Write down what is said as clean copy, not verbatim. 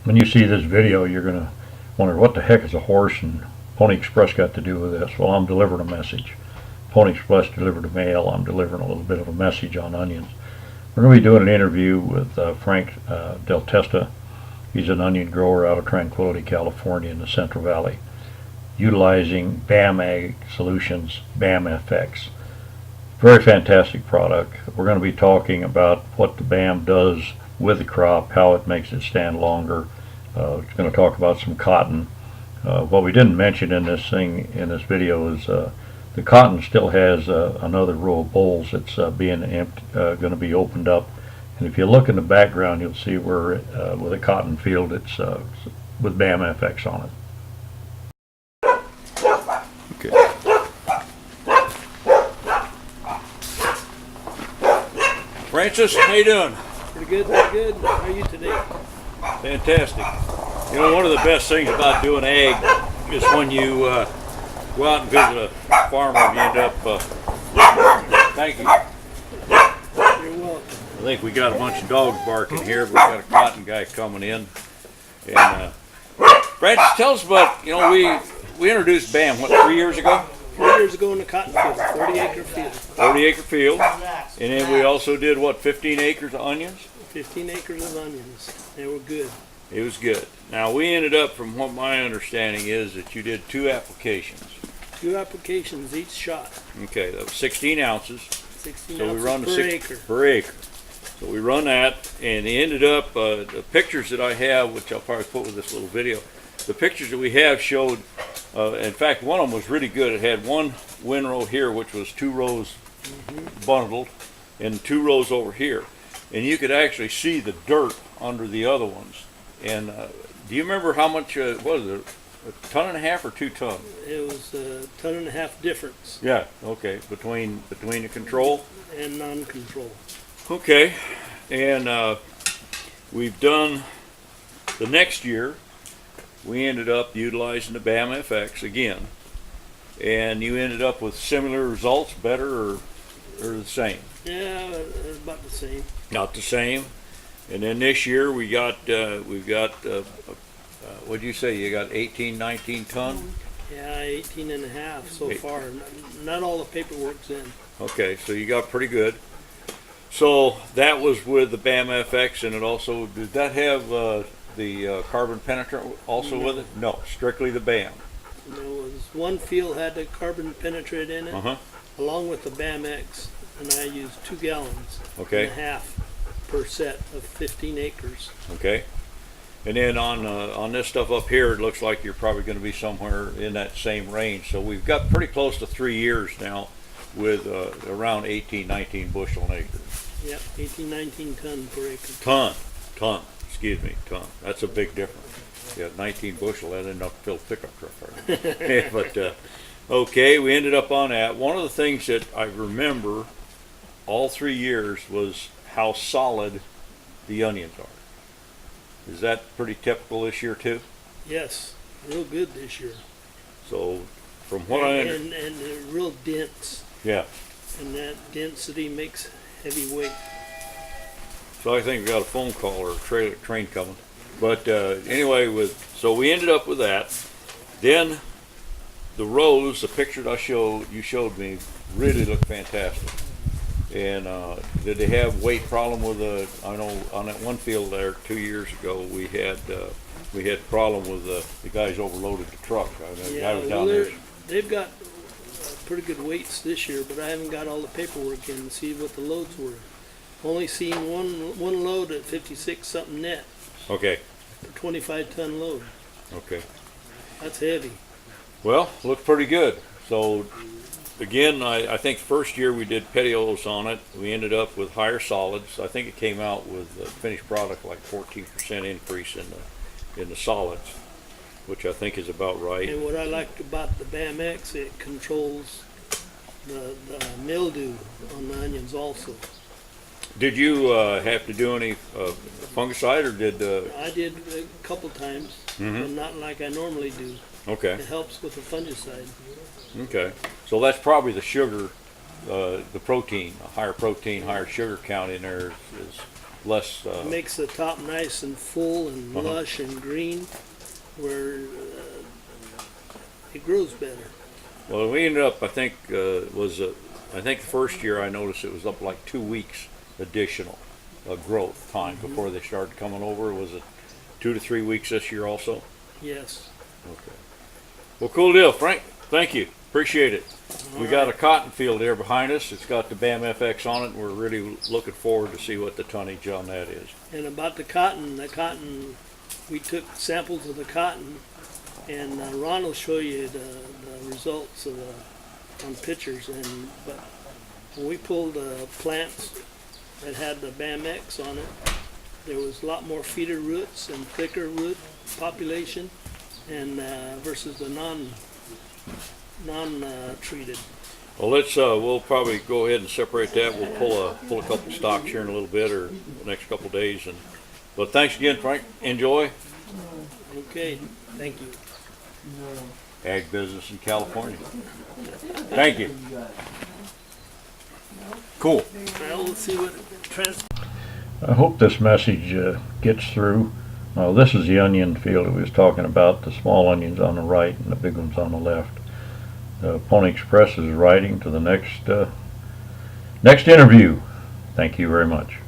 When you see this video, you're going to wonder what the heck is a horse and Pony Express got to do with this. Well, I'm delivering a message. Pony Express delivered a mail. I'm delivering a little bit of a message on onions. We're going to be doing an interview with Frank Del Testa. He's an onion grower out of Tranquility, California in the Central Valley, utilizing BAM Ag Solutions, BAM FX. Very fantastic product. We're going to be talking about what the BAM does with the crop, how it makes it stand longer. It's going to talk about some cotton. What we didn't mention in this video is the cotton still has another row of bolls that's going to be opened up. And if you look in the background, you'll see where with a cotton field, it's with BAM FX on it. Okay. Francis, how you doing? Pretty good, pretty good. How are you today? Fantastic. You know, one of the best things about doing ag is when you go out and visit a farmer and you end up, thank you. You're welcome. I think we got a bunch of dogs barking here, but we got a cotton guy coming in. And Francis, tell us about, you know, we introduced BAM, what, 3 years ago? 3 years ago in the cotton field, 30-acre field. 30-acre field. And then we also did, what, 15 acres of onions? 15 acres of onions. They were good. It was good. Now, we ended up, from what my understanding is, that you did 2 applications. 2 applications each shot. Okay, that was 16 ounces. 16 So we ounces run per acre. Per acre. So we run that, and it ended up, the pictures that I have, which I'll probably put with this little video, the pictures that we have showed, in fact, one of them was really good. It had one windrow here, which was 2 rows bundled, and 2 rows over here. And you could actually see the dirt under the other ones. And do you remember how much, what was it, a ton and a half or 2 tons? It was a ton and a half difference. Yeah, okay, between the control and non-control. Okay, and we've done, the next year, we ended up utilizing the BAM FX again, and you ended up with similar results, better or the same? Yeah, about the same. Not the same. And then this year we've got what'd you say, you got 18, 19 ton? Yeah, 18 and a half so far. Not all the paperwork's in. Okay, so you got pretty good. So that was with the BAM FX, and it also, did that have the carbon penetrant also with it? No, strictly the BAM. There was one field had the carbon penetrate in it, along with the BAM X, and I used 2 gallons and a half per set of 15 acres. Okay. And then on this stuff up here, it looks like you're probably going to be somewhere in that same range. So we've got pretty close to 3 years now with around 18, 19 bushel an acre. Yep, 18, 19 ton per acre. Ton. That's a big difference. Yeah, 19 bushel, that's enough to fill a pickup truck. Right? But, okay, we ended up on that. One of the things that I remember all 3 years was how solid the onions are. Is that pretty typical this year too? Yes, real good this year. So, from what I understand, and they're real dense. Yeah. And that density makes heavy weight. So I think we got a phone call or a train coming. But anyway, so we ended up with that. Then the rows, the picture that you showed me, really looked fantastic. And did they have weight problem with I know on that one field there 2 years ago we had problem with the guys overloaded the truck. The guy was down there. They've got pretty good weights this year, but I haven't got all the paperwork in to see what the loads were. Only seen one load at 56 something net. Okay. For 25 ton load. Okay. That's heavy. Well, looked pretty good. So again, I think first year we did petiolos on it. We ended up with higher solids. I think it came out with a finished product like 14% increase in the solids, which I think is about right. And what I liked about the BAM X, it controls the mildew on the onions also. Did you have to do any fungicide, or did? I did a couple times, but not like I normally do. Okay. It helps with the fungicide. Okay. So that's probably the sugar, the protein, a higher protein, higher sugar count in there less. It makes the top nice and full and Uh-huh. lush and green, where it grows better. Well, we ended up, I think, I think the first year I noticed it was up like 2 weeks additional growth time before they started coming over. Was it 2 to 3 weeks this year also? Yes. Okay. Well, cool deal, Frank. Thank you. Appreciate it. We got a cotton field there behind us. It's got the BAM FX on it, and we're really looking forward to see what the tonnage on that is. And about the cotton, we took samples of the cotton, and Ron will show you the results of on pictures. But when we pulled plants that had the BAM X on it, there was a lot more feeder roots and thicker root population, and versus the non-treated. Well, we'll probably go ahead and separate that. We'll pull a couple stocks here in a little bit, or the next couple days. But thanks again, Frank. Enjoy. Okay, thank you. Ag business in California. Thank you. Cool. Well, let's see what I hope this message gets through. This is the onion field that we was talking about, the small onions on the right and the big ones on the left. Pony Express is writing to the next interview. Thank you very much.